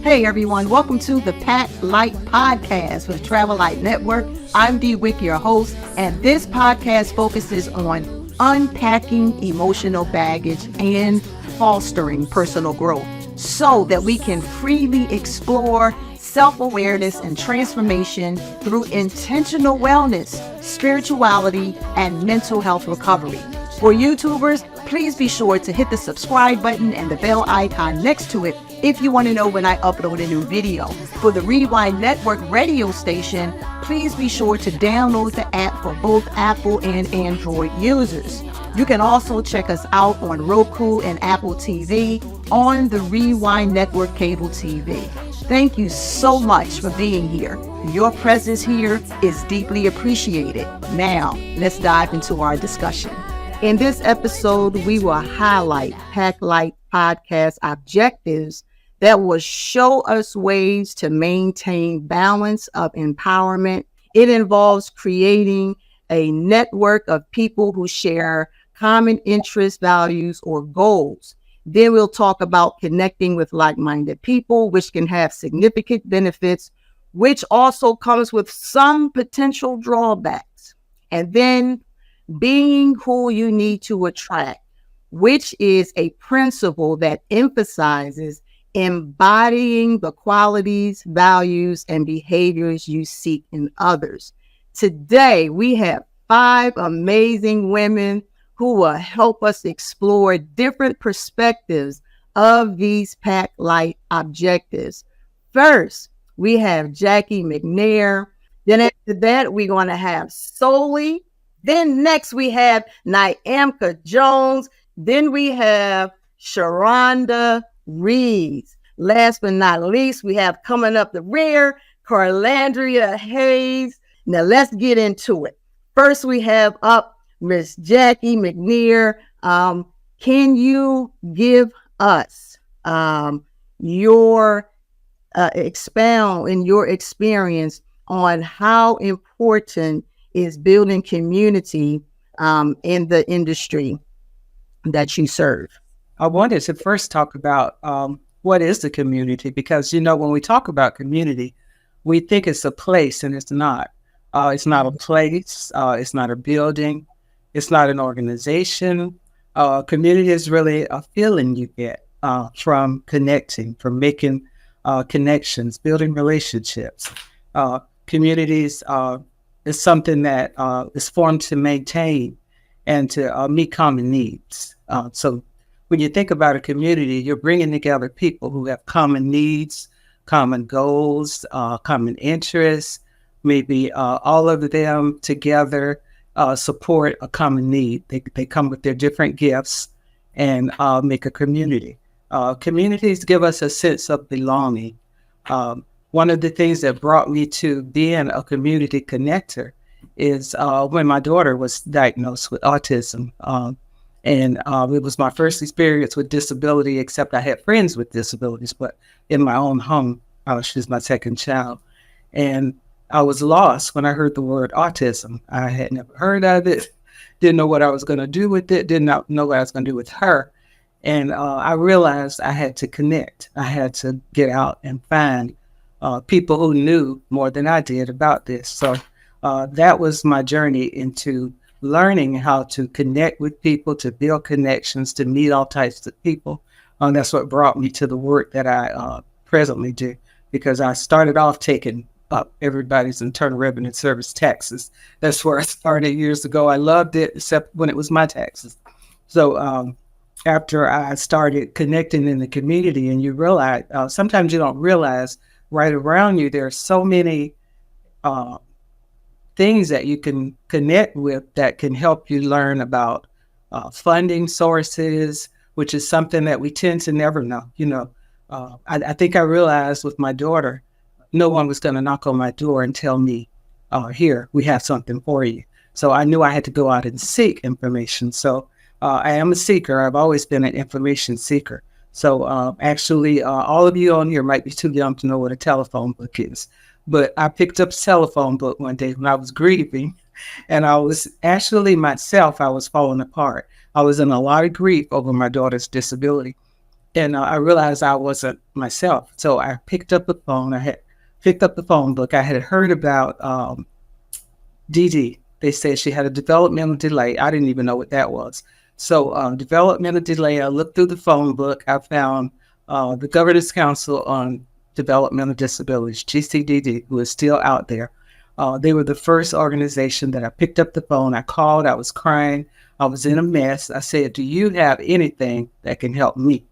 Hey everyone, welcome to the Pack Light Podcast with Travel Light Network. I'm Dee Wick, your host, and this podcast focuses on unpacking emotional baggage and fostering personal growth so that we can freely explore self-awareness and transformation through intentional wellness, spirituality, and mental health recovery. For YouTubers, please be sure to hit the subscribe button and the bell icon next to it if you want to know when I upload a new video. For the Rewind Network radio station, please be sure to download the app for both Apple and Android users. You can also check us out on Roku and Apple TV on the Rewind Network cable TV. Thank you so much for being here. Your presence here is deeply appreciated. Now, let's dive into our discussion. In this episode, we will highlight Pack Light Podcast objectives that will show us ways to maintain balance of empowerment. It involves creating a network of people who share common interests, values, or goals. Then we'll talk about connecting with like-minded people, which can have significant benefits, which also comes with some potential drawbacks. And then being who you need to attract, which is a principle that emphasizes embodying the qualities, values, and behaviors you seek in others. Today, we have 5 amazing women who will help us explore different perspectives of these Pack Light objectives. First, we have Jackie McNair. Then after that, we're going to have Soli. Then next we have Nyamka Jones. Then we have Sharonda Reeves. Last but not least, we have coming up the rear, Carlandria Hayes. Now let's get into it. First, we have up Miss Jackie McNair. Can you give us your expound in your experience on how important is building community in the industry that you serve? I wanted to first talk about what is the community, because, when we talk about community, we think it's a place, and it's not. It's not a place. It's not a building. It's not an organization. Community is really a feeling you get from connecting, from making connections, building relationships. Communities is something that is formed to maintain and to meet common needs. So when you think about a community, you're bringing together people who have common needs, common goals, common interests, maybe all of them together support a common need. They come with their different gifts and make a community. Communities give us a sense of belonging. One of the things that brought me to being a community connector is when my daughter was diagnosed with autism. And it was my first experience with disability, except I had friends with disabilities, but in my own home, she's my second child. And I was lost when I heard the word autism. I had never heard of it, didn't know what I was going to do with it, did not know what I was going to do with her. And I realized I had to connect. I had to get out and find people who knew more than I did about this. So that was my journey into learning how to connect with people, to build connections, to meet all types of people. That's what brought me to the work that I presently do, because I started off taking up everybody's Internal Revenue Service taxes. That's where I started years ago. I loved it, except when it was my taxes. So after I started connecting in the community, and you realize, sometimes you don't realize right around you, there are so many things that you can connect with that can help you learn about funding sources, which is something that we tend to never know. I think I realized with my daughter, no one was going to knock on my door and tell me, here, we have something for you. So I knew I had to go out and seek information. So I am a seeker. I've always been an information seeker. So actually, all of you on here might be too young to know what a telephone book is. But I picked up a telephone book one day when I was grieving, and I was I was falling apart. I was in a lot of grief over my daughter's disability. And I realized I wasn't myself. So I picked up the phone. I had picked up the phone book. I had heard about DD. They said she had a developmental delay. I didn't even know what that was. So developmental delay, I looked through the phone book. I found the Governance Council on Developmental Disabilities, GCDD, who is still out there. They were the first organization that I picked up the phone. I called. I was crying. I was in a mess. I said, do you have anything that can help me?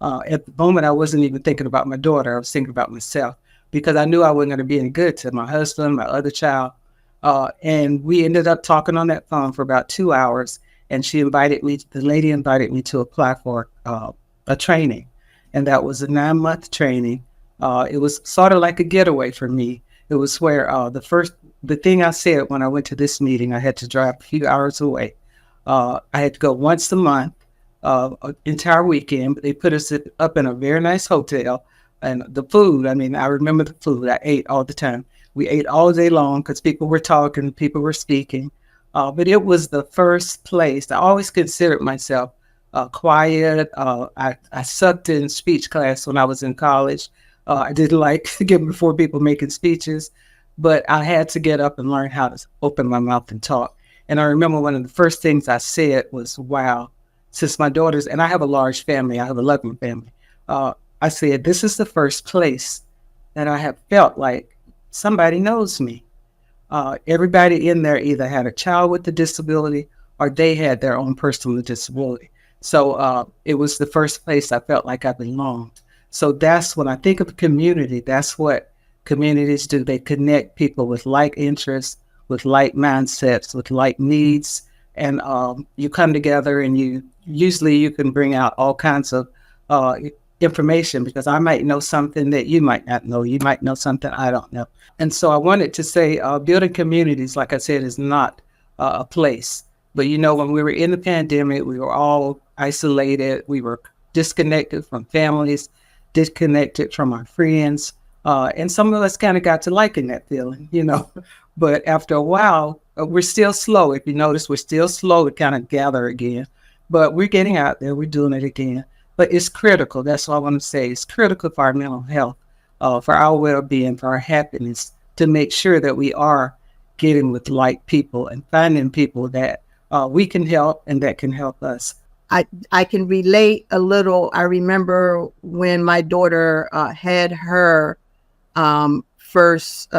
At the moment, I wasn't even thinking about my daughter. I was thinking about myself because I knew I wasn't going to be any good to my husband, my other child. And we ended up talking on that phone for about 2 hours. And the lady invited me to apply for a training. And that was a 9-month training. It was sort of like a getaway for me. It was where the thing I said when I went to this meeting, I had to drive a few hours away. I had to go once a month, entire weekend, but they put us up in a very nice hotel. And the food, I mean, I remember the food. I ate all the time. We ate all day long because people were talking, people were speaking. But it was the first place. I always considered myself quiet. I sucked in speech class when I was in college. I didn't like getting before people making speeches, but I had to get up and learn how to open my mouth and talk. And I remember one of the first things I said was, wow, since my daughters, and I have a large family, I have a loving family. I said, this is the first place that I have felt like somebody knows me. Everybody in there either had a child with a disability or they had their own personal disability. So it was the first place I felt like I belonged. So that's when I think of community, that's what communities do. They connect people with like interests, with like mindsets, with like needs. And you come together and you can bring out all kinds of information because I might know something that you might not know. You might know something I don't know. And so I wanted to say building communities, like I said, is not a place. But, when we were in the pandemic, we were all isolated. We were disconnected from families, disconnected from our friends. And some of us kind of got to liking that feeling. But after a while, we're still slow. If you notice, we're still slow to kind of gather again. But we're getting out there. We're doing it again. But it's critical. That's all I want to say. It's critical for our mental health, for our well-being, for our happiness, to make sure that we are getting with like people and finding people that we can help and that can help us. I can relate a little. I remember when my daughter had her first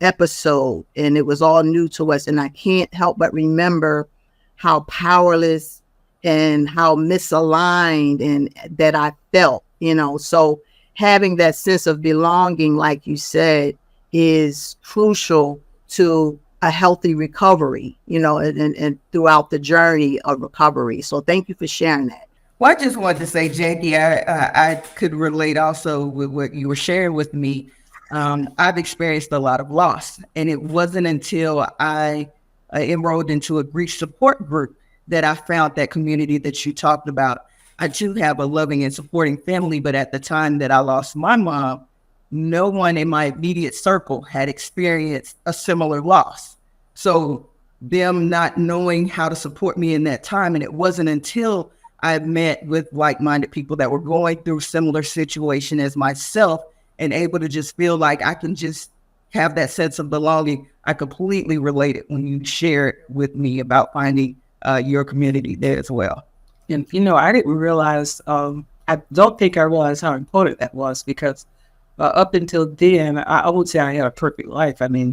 episode, and it was all new to us. And I can't help but remember how powerless and how misaligned and that I felt, so having that sense of belonging, like you said, is crucial to a healthy recovery, and throughout the journey of recovery. So thank you for sharing that. Well, I just wanted to say, Jackie, I could relate also with what you were sharing with me. I've experienced a lot of loss, and it wasn't until I enrolled into a grief support group that I found that community that you talked about. I do have a loving and supporting family, but at the time that I lost my mom, no one in my immediate circle had experienced a similar loss. So them not knowing how to support me in that time, and it wasn't until I met with like-minded people that were going through similar situation as myself and able to just feel like I can just have that sense of belonging. I completely related when you shared with me about finding your community there as well. And, I didn't realize, I don't think I realized how important that was because up until then, I would say I had a perfect life. I mean,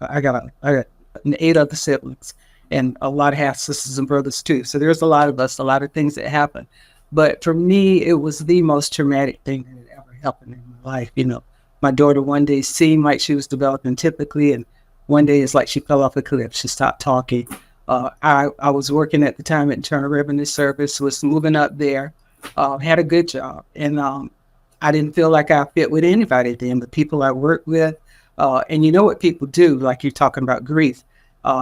I got 8 other siblings and a lot of half sisters and brothers too. So there's a lot of us, a lot of things that happened. But for me, it was the most traumatic thing that had ever happened in my life. My daughter one day seemed like she was developing typically, and one day it's like she fell off a cliff. She stopped talking. I was working at the time at Internal Revenue Service, was moving up there, had a good job. And I didn't feel like I fit with anybody then, the people I worked with. And you know what people do, like you're talking about grief.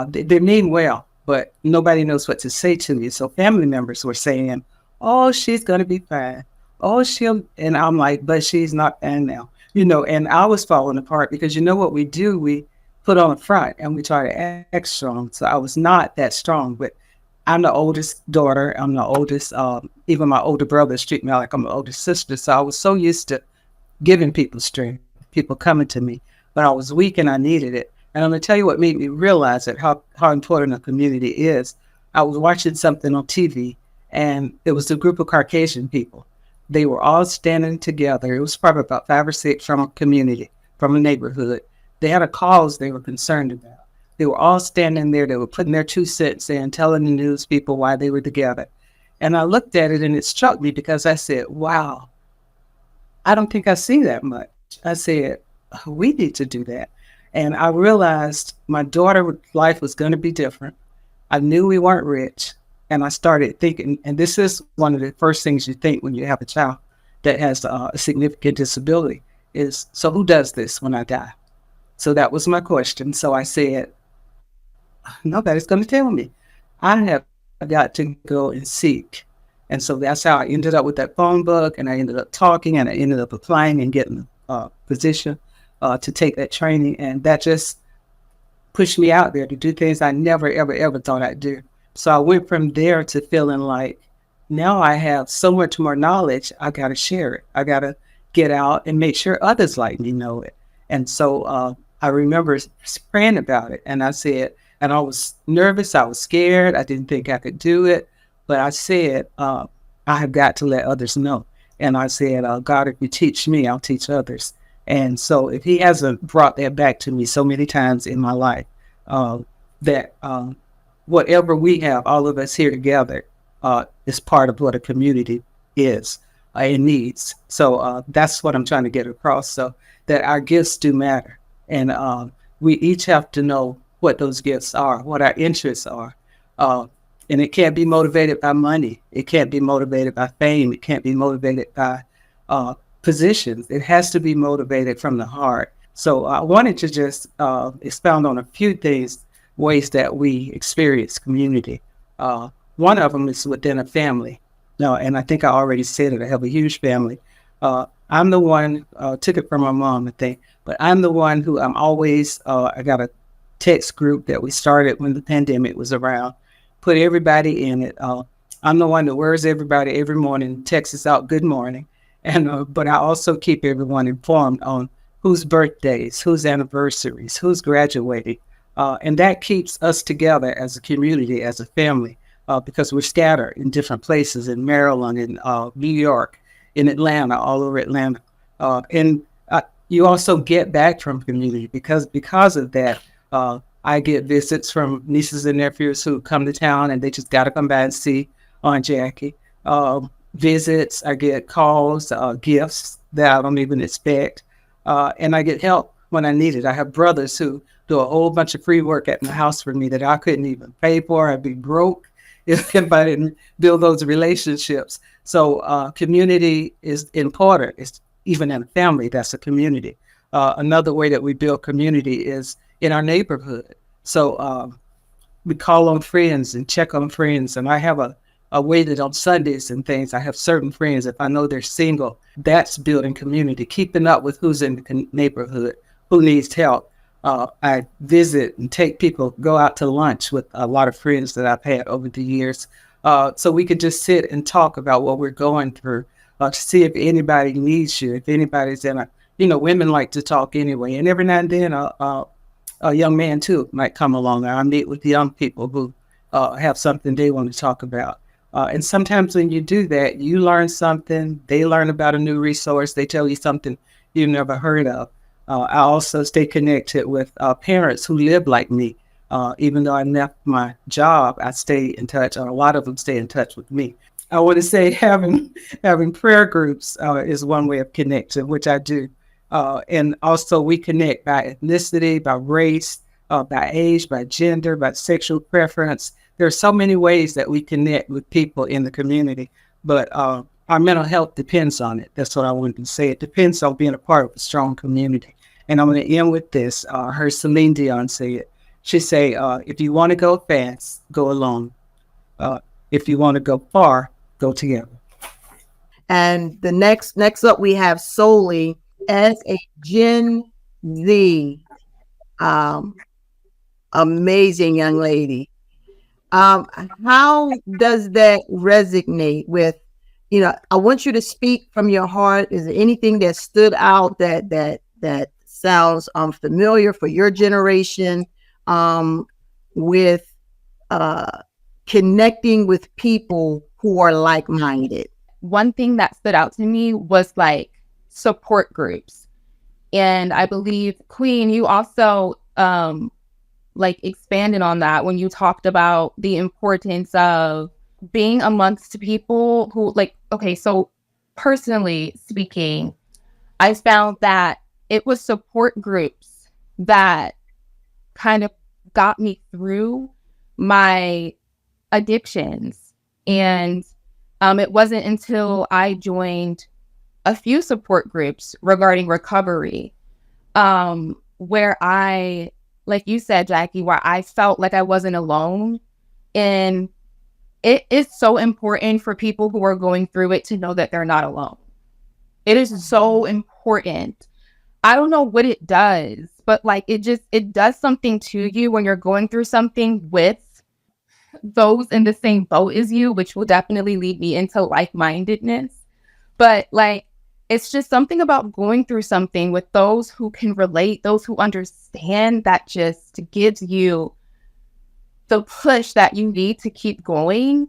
They mean well, but nobody knows what to say to you. So family members were saying, oh, she's going to be fine. Oh, and I'm like, but she's not fine now. And I was falling apart because what we do? We put on a front and we try to act strong. So I was not that strong, but I'm the oldest daughter. I'm the oldest. Even my older brothers treat me like I'm the oldest sister. So I was so used to giving people strength, people coming to me, but I was weak and I needed it. And I'm gonna tell you what made me realize it, how important a community is. I was watching something on TV, and it was a group of Caucasian people. They were all standing together. It was probably about 5 or 6 from a community, from a neighborhood. They had a cause they were concerned about. They were all standing there. They were putting their 2 cents in, telling the news people why they were together. And I looked at it and it struck me because I said, wow, I don't think I see that much. I said, we need to do that. And I realized my daughter's life was going to be different. I knew we weren't rich. And I started thinking, and this is one of the first things you think when you have a child that has a significant disability is, so who does this when I die? So that was my question. So I said, nobody's going to tell me. I have got to go and seek. And so that's how I ended up with that phone book, and I ended up talking, and I ended up applying and getting a position to take that training. And that just pushed me out there to do things I never, ever, ever thought I'd do. So I went from there to feeling like now I have so much more knowledge, I got to share it. I got to get out and make sure others like me know it. And so I remember praying about it, and I said, and I was nervous, I was scared, I didn't think I could do it, but I said, I have got to let others know. And I said, God, if you teach me, I'll teach others. And so if he hasn't brought that back to me so many times in my life, that whatever we have, all of us here together, is part of what a community is and needs. So that's what I'm trying to get across, so that our gifts do matter. And we each have to know what those gifts are, what our interests are. And it can't be motivated by money. It can't be motivated by fame. It can't be motivated by positions. It has to be motivated from the heart. So I wanted to just expound on a few things, ways that we experience community. One of them is within a family. No, and I think I already said it. I have a huge family. I'm the one, took it from my mom, I think, but I'm the one who I'm always, I got a text group that we started when the pandemic was around, put everybody in it. I'm the one that wears everybody every morning, texts out good morning. And but I also keep everyone informed on whose birthdays, whose anniversaries, who's graduating. And that keeps us together as a community, as a family, because we're scattered in different places in Maryland, in New York, in Atlanta, all over Atlanta. And you also get back from community because of that. I get visits from nieces and nephews who come to town and they just got to come by and see Aunt Jackie. Visits, I get calls, gifts that I don't even expect. And I get help when I need it. I have brothers who do a whole bunch of free work at my house for me that I couldn't even pay for. I'd be broke if I didn't build those relationships. So community is important. It's even in a family, that's a community. Another way that we build community is in our neighborhood. So we call on friends and check on friends. And I have a way that on Sundays and things, I have certain friends, if I know they're single, that's building community, keeping up with who's in the neighborhood, who needs help. I visit and take people, go out to lunch with a lot of friends that I've had over the years. So we could just sit and talk about what we're going through, to see if anybody needs you, if anybody's in women like to talk anyway. And every now and then a young man too might come along. I meet with young people who have something they want to talk about. And sometimes when you do that, you learn something, they learn about a new resource, they tell you something you've never heard of. I also stay connected with parents who live like me. Even though I left my job, I stay in touch, or a lot of them stay in touch with me. I want to say having prayer groups is one way of connecting, which I do. And also we connect by ethnicity, by race, by age, by gender, by sexual preference. There are so many ways that we connect with people in the community, but our mental health depends on it. That's what I wanted to say. It depends on being a part of a strong community. And I'm going to end with this. I heard Celine Dion say it. She say, if you want to go fast, go alone. If you want to go far, go together. And the next up, we have Soli as a Gen Z, amazing young lady. How does that resonate with, I want you to speak from your heart. Is there anything that stood out that sounds familiar for your generation, with connecting with people who are like-minded? One thing that stood out to me was like support groups. And I believe, Queen, you also like expanded on that when you talked about the importance of being amongst people who like, okay, so personally speaking, I found that it was support groups that kind of got me through my addictions. And it wasn't until I joined a few support groups regarding recovery, where I, like you said, Jackie, where I felt like I wasn't alone. And it is so important for people who are going through it to know that they're not alone. It is so important. I don't know what it does, but like it does something to you when you're going through something with those in the same boat as you, which will definitely lead me into like-mindedness. But like, it's just something about going through something with those who can relate, those who understand, that just gives you the push that you need to keep going.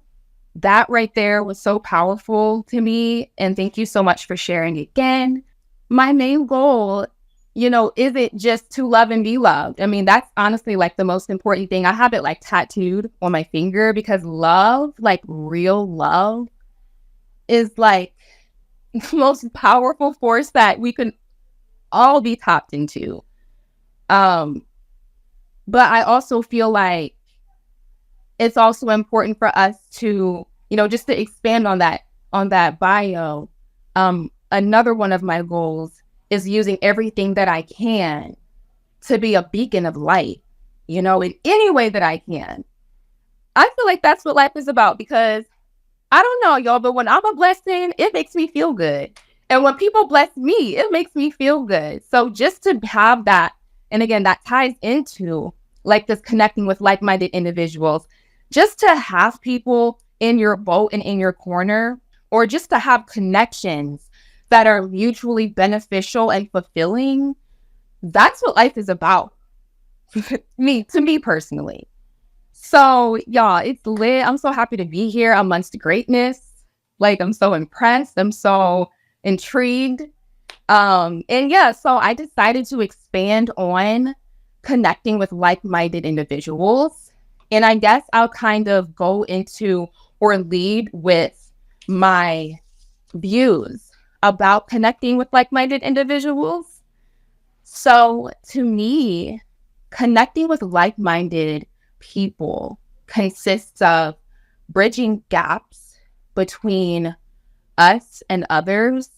That right there was so powerful to me. And thank you so much for sharing again. My main goal, isn't just to love and be loved. I mean, that's honestly like the most important thing. I have it like tattooed on my finger, because love, like real love, is like the most powerful force that we can all be tapped into. But I also feel like it's also important for us to, just to expand on that bio. Another one of my goals is using everything that I can to be a beacon of light, in any way that I can. I feel like that's what life is about, because I don't know, y'all, but when I'm a blessing, it makes me feel good. And when people bless me, it makes me feel good. So just to have that, and again, that ties into like this connecting with like-minded individuals, just to have people in your boat and in your corner, or just to have connections that are mutually beneficial and fulfilling. That's what life is about. to me personally. So y'all, it's lit. I'm so happy to be here amongst greatness. Like, I'm so impressed. I'm so intrigued. And yeah, so I decided to expand on connecting with like-minded individuals. And I guess I'll kind of go into or lead with my views about connecting with like-minded individuals. So to me, connecting with like-minded people consists of bridging gaps between us and others,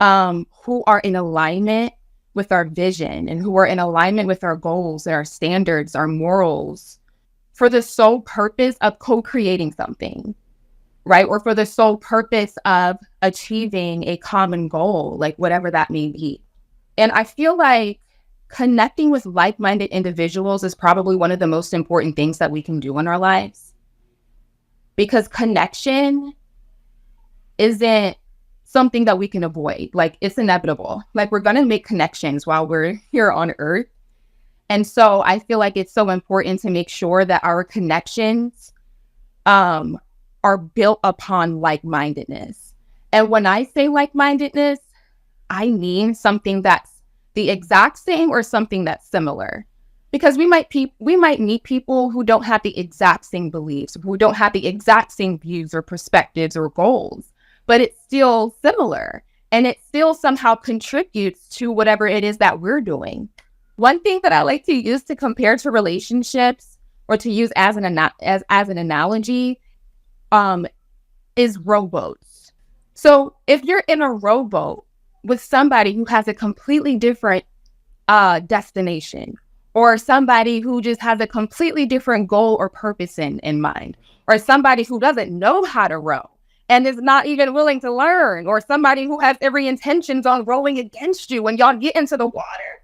who are in alignment with our vision and who are in alignment with our goals, our standards, our morals, for the sole purpose of co-creating something, right? Or for the sole purpose of achieving a common goal, like whatever that may be. And I feel like connecting with like-minded individuals is probably one of the most important things that we can do in our lives, because connection isn't something that we can avoid. Like, it's inevitable. Like, we're going to make connections while we're here on Earth. And so I feel like it's so important to make sure that our connections are built upon like-mindedness. And when I say like-mindedness, I mean something that's the exact same or something that's similar. Because we might meet people who don't have the exact same beliefs, who don't have the exact same views or perspectives or goals, but it's still similar, and it still somehow contributes to whatever it is that we're doing. One thing that I like to use to compare to relationships, or to use as an analogy, is rowboats. So if you're in a rowboat with somebody who has a completely different destination, or somebody who just has a completely different goal or purpose in mind, or somebody who doesn't know how to row and is not even willing to learn, or somebody who has every intentions on rowing against you when y'all get into the water,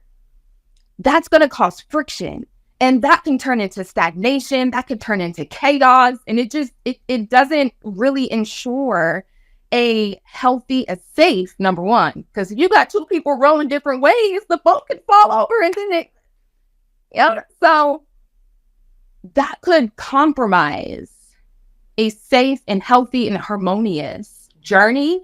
that's going to cause friction. And that can turn into stagnation, that could turn into chaos. And it doesn't really ensure a healthy, a safe, number one. Because if you got two people rowing different ways, the boat could fall over and then so that could compromise a safe and healthy and harmonious journey.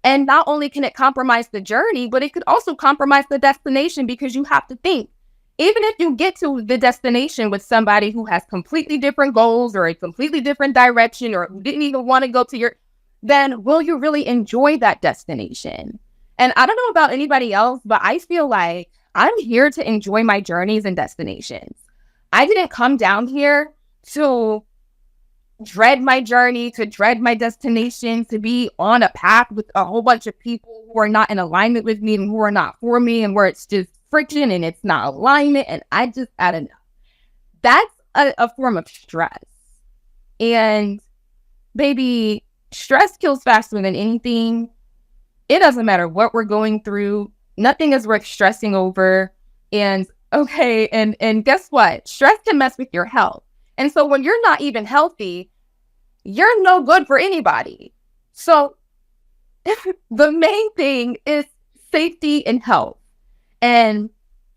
And not only can it compromise the journey, but it could also compromise the destination, because you have to think, even if you get to the destination with somebody who has completely different goals or a completely different direction, or who didn't even want to go to your, then will you really enjoy that destination? And I don't know about anybody else, but I feel like I'm here to enjoy my journeys and destinations. I didn't come down here to dread my journey, to dread my destination, to be on a path with a whole bunch of people who are not in alignment with me and who are not for me, and where it's just friction and it's not alignment. And I don't know. That's a form of stress. And baby, stress kills faster than anything. It doesn't matter what we're going through. Nothing is worth stressing over. And okay, and guess what? Stress can mess with your health. And so when you're not even healthy, you're no good for anybody. So the main thing is safety and health. And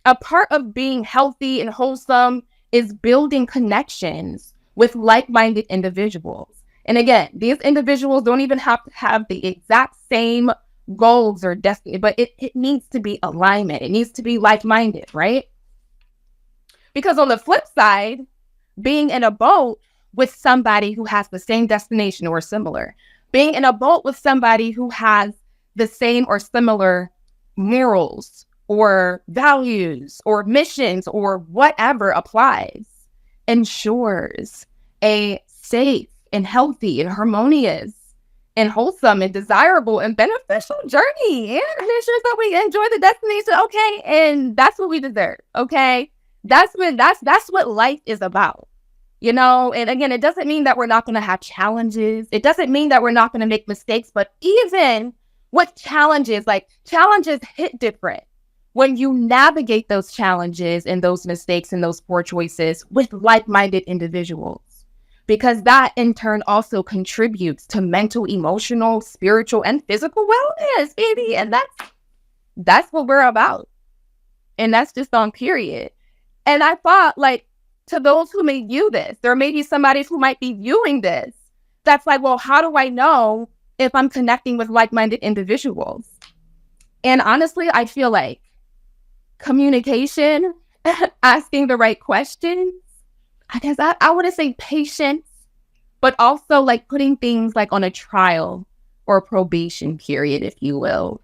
a part of being healthy and wholesome is building connections with like-minded individuals. And again, these individuals don't even have to have the exact same goals or destiny, but it needs to be alignment. It needs to be like-minded, right? Because on the flip side, being in a boat with somebody who has the same destination or similar, being in a boat with somebody who has the same or similar morals or values or missions or whatever applies, ensures a safe and healthy and harmonious and wholesome and desirable and beneficial journey. And it ensures that we enjoy the destination. Okay. And that's what we deserve. Okay. That's what life is about. And again, it doesn't mean that we're not going to have challenges. It doesn't mean that we're not going to make mistakes, but even with challenges hit different when you navigate those challenges and those mistakes and those poor choices with like-minded individuals, because that in turn also contributes to mental, emotional, spiritual, and physical wellness, baby. And that's what we're about. And that's just on period. And I thought, like, to those who may view this, there may be somebody who might be viewing this that's like, well, how do I know if I'm connecting with like-minded individuals? And honestly, I feel like communication, asking the right questions, I guess I want to say patience, but also like putting things like on a trial or probation period, if you will,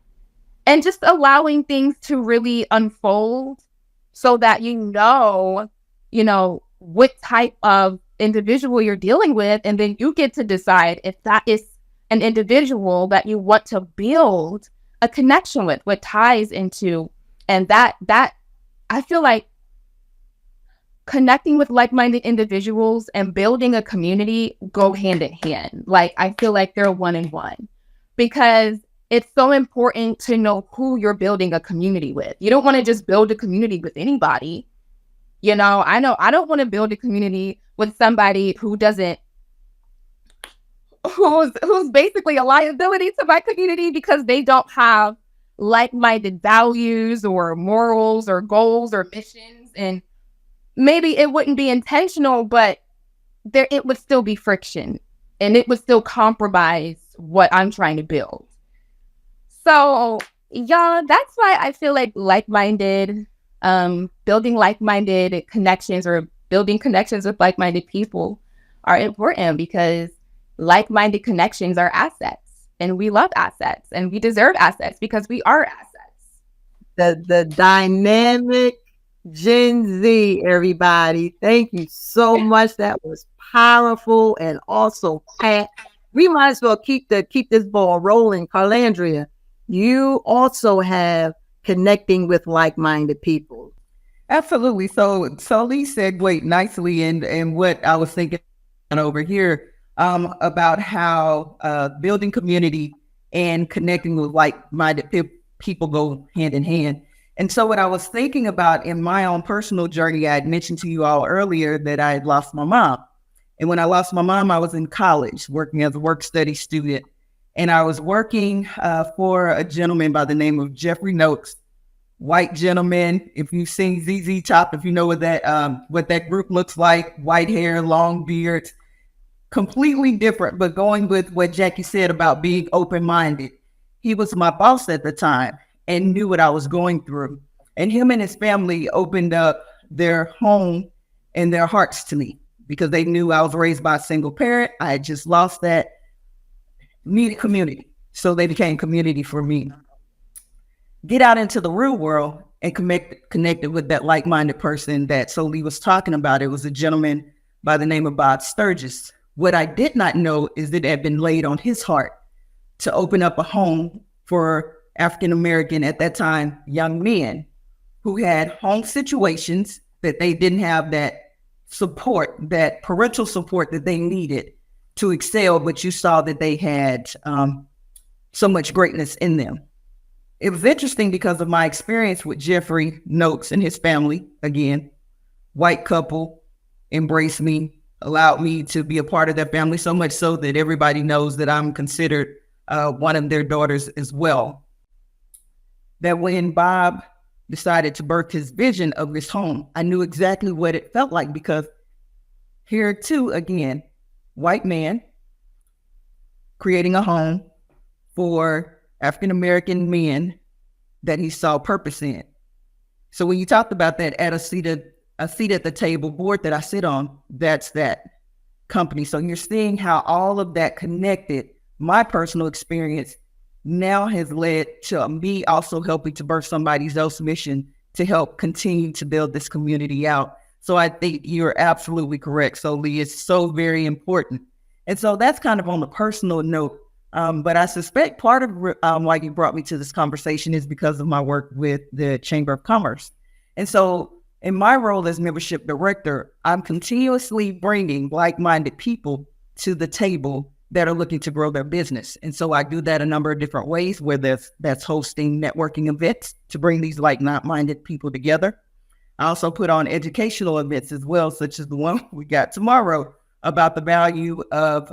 and just allowing things to really unfold so that you know what type of individual you're dealing with. And then you get to decide if that is an individual that you want to build a connection with, what ties into. And that I feel like connecting with like-minded individuals and building a community go hand in hand. Like, I feel like they're one in one, because it's so important to know who you're building a community with. You don't want to just build a community with anybody. I know I don't want to build a community with somebody who's basically a liability to my community because they don't have like-minded values or morals or goals or missions. And maybe it wouldn't be intentional, but it would still be friction and it would still compromise what I'm trying to build. So yeah, that's why I feel like building like-minded connections or building connections with like-minded people are important, because like-minded connections are assets, and we love assets, and we deserve assets because we are assets. The dynamic Gen Z, everybody. Thank you so much. That was powerful and also packed. We might as well keep this ball rolling. Carlandria, you also have connecting with like-minded people. Absolutely. So Lee segued nicely in what I was thinking over here about how building community and connecting with like-minded people go hand in hand. And so what I was thinking about in my own personal journey, I had mentioned to you all earlier that I had lost my mom. And when I lost my mom, I was in college working as a work study student. And I was working for a gentleman by the name of Jeffrey Noakes, white gentleman. If you've seen ZZ Top, if you know what that group looks like, white hair, long beard, completely different, but going with what Jackie said about being open-minded. He was my boss at the time and knew what I was going through. And him and his family opened up their home and their hearts to me because they knew I was raised by a single parent. I had just lost that, needed community. So they became community for me. Get out into the real world and connected with that like-minded person that Soli was talking about. It was a gentleman by the name of Bob Sturgis. What I did not know is that it had been laid on his heart to open up a home for African-American, at that time, young men who had home situations that they didn't have that support, that parental support that they needed to excel, but you saw that they had so much greatness in them. It was interesting because of my experience with Jeffrey Noakes and his family. Again, white couple, embraced me, allowed me to be a part of their family, so much so that everybody knows that I'm considered one of their daughters as well. That when Bob decided to birth his vision of his home, I knew exactly what it felt like, because here too, again, white man creating a home for African-American men that he saw purpose in. So when you talked about that at a seat at the table board that I sit on, that's that company. So you're seeing how all of that connected. My personal experience now has led to me also helping to birth somebody else's mission to help continue to build this community out. So I think you're absolutely correct. So Lee, it's so very important. And so that's kind of on the personal note. But I suspect part of why you brought me to this conversation is because of my work with the Chamber of Commerce. And so in my role as membership director, I'm continuously bringing like-minded people to the table that are looking to grow their business. And so I do that a number of different ways, whether that's hosting networking events to bring these like-minded people together. I also put on educational events as well, such as the one we got tomorrow about the value of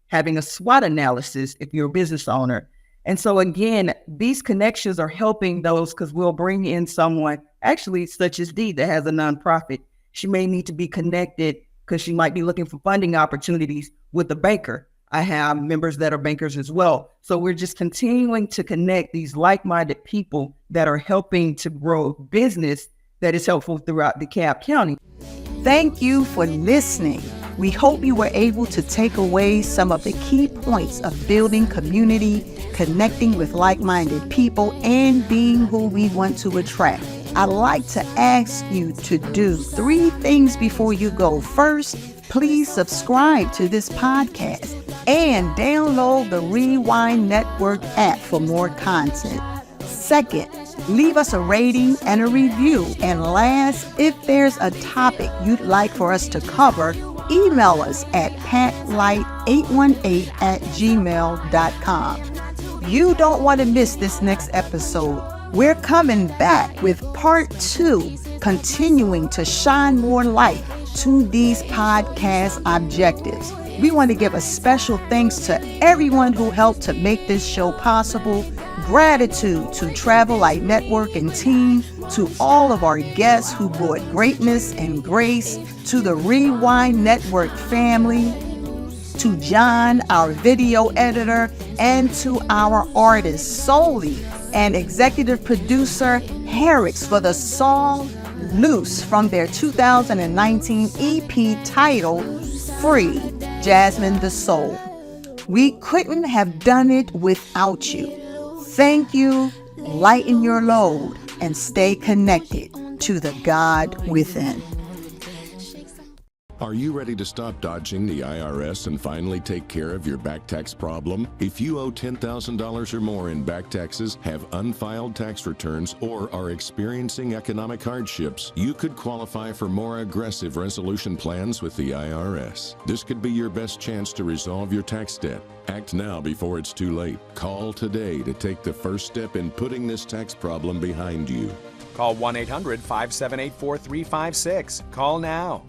having a SWOT analysis if you're a business owner. And so again, these connections are helping those, because we'll bring in someone, actually such as Dee, that has a nonprofit. She may need to be connected because she might be looking for funding opportunities with a banker. I have members that are bankers as well. So we're just continuing to connect these like-minded people that are helping to grow business that is helpful throughout DeKalb County. Thank you for listening. We hope you were able to take away some of the key points of building community, connecting with like-minded people, and being who we want to attract. I'd like to ask you to do 3 things before you go. First, please subscribe to this podcast and download the Rewind Network app for more content. Second, leave us a rating and a review. And last, if there's a topic you'd like for us to cover, email us at patlight818@gmail.com. You don't want to miss this next episode. We're coming back with part 2, continuing to shine more light to these podcast objectives. We want to give a special thanks to everyone who helped to make this show possible. Gratitude to Travel Light Network and team, to all of our guests who brought greatness and grace, to the Rewind Network family, to John, our video editor, and to our artist, Soli, and executive producer, Herricks, for the song Loose from their 2019 EP titled Free, Jasmine the Soul. We couldn't have done it without you. Thank you, lighten your load, and stay connected to the God within. Are you ready to stop dodging the IRS and finally take care of your back tax problem? If you owe $10,000 or more in back taxes, have unfiled tax returns, or are experiencing economic hardships, you could qualify for more aggressive resolution plans with the IRS. This could be your best chance to resolve your tax debt. Act now before it's too late. Call today to take the first step in putting this tax problem behind you. Call 1-800-578-4356. Call now.